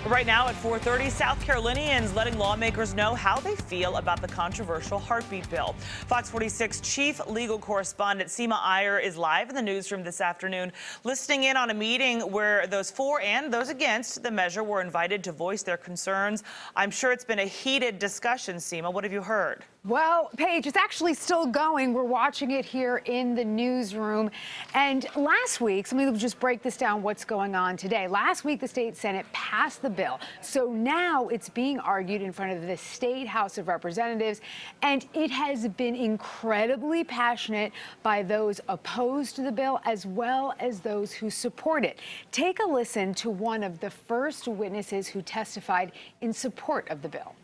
Right now at 4:30, South Carolinians letting lawmakers know how they feel about the controversial heartbeat bill. Fox 46 chief legal correspondent SEEMA IYER is live in the newsroom this afternoon, listening in on a meeting where those for and those against the measure were invited to voice their concerns. I'm sure it's been a heated discussion, SEEMA. What have you heard? Well, Paige, it's actually still going. We're watching it here in the newsroom. And last week, so let me just break this down, what's going on today. Last week, the state Senate passed the bill. So now it's being argued in front of the state House of Representatives. And it has been incredibly passionate by those opposed to the bill as well as those who support it. Take a listen to one of the first witnesses who testified in support of the bill.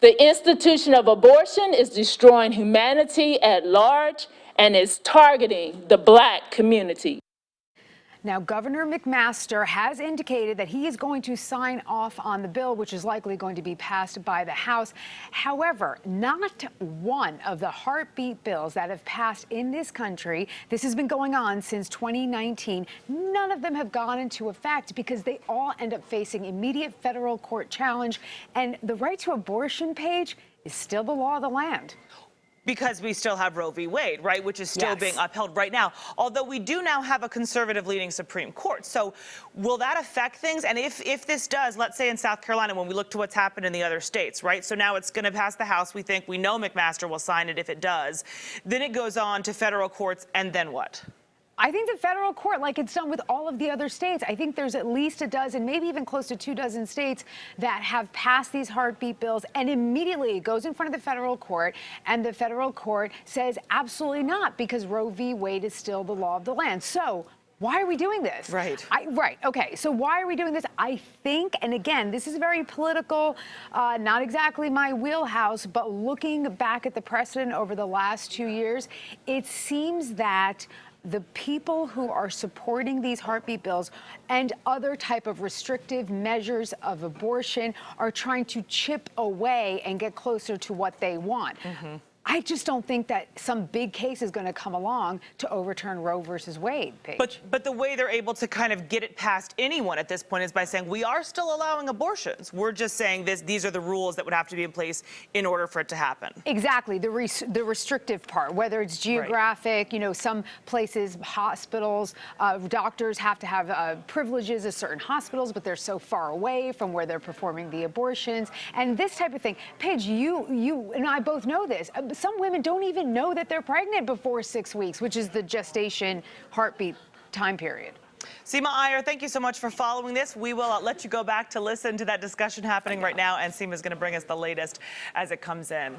The institution of abortion is destroying humanity at large and is targeting the Black community. Now, Governor McMaster has indicated that he is going to sign off on the bill, which is likely going to be passed by the House. However, not one of the heartbeat bills that have passed in this country, this has been going on since 2019, none of them have gone into effect because they all end up facing immediate federal court challenge. And the right to abortion, Paige, is still the law of the land. Because we still have Roe v. Wade, right, which is still being upheld right now, although we do now have a conservative-leaning Supreme Court. So will that affect things? And if this does, let's say in South Carolina, when we look to what's happened in the other states, right? So now it's going to pass the House. We know McMaster will sign it if it does. Then it goes on to federal courts, and then what? I think the federal court, like it's done with all of the other states, I think there's at least a dozen, maybe even close to 24 states that have passed these heartbeat bills, and immediately it goes in front of the federal court, and the federal court says absolutely not, because Roe v. Wade is still the law of the land. So why are we doing this? Right. Right. Okay. So why are we doing this? I think, and again, this is very political, not exactly my wheelhouse, but looking back at the precedent over the last 2 years, it seems that the people who are supporting these heartbeat bills and other type of restrictive measures of abortion are trying to chip away and get closer to what they want. I just don't think that some big case is going to come along to overturn Roe versus Wade, Paige. But the way they're able to kind of get it past anyone at this point is by saying we are still allowing abortions. We're just saying these are the rules that would have to be in place in order for it to happen. Exactly. The restrictive part, whether it's geographic, you know, some places, hospitals, doctors have to have privileges at certain hospitals, but they're so far away from where they're performing the abortions and this type of thing. Paige, you and I both know this. Some women don't even know that they're pregnant before 6 weeks, which is the gestation heartbeat time period. SEEMA IYER, thank you so much for following this. We will let you go back to listen to that discussion happening right now, and SEEMA is going to bring us the latest as it comes in.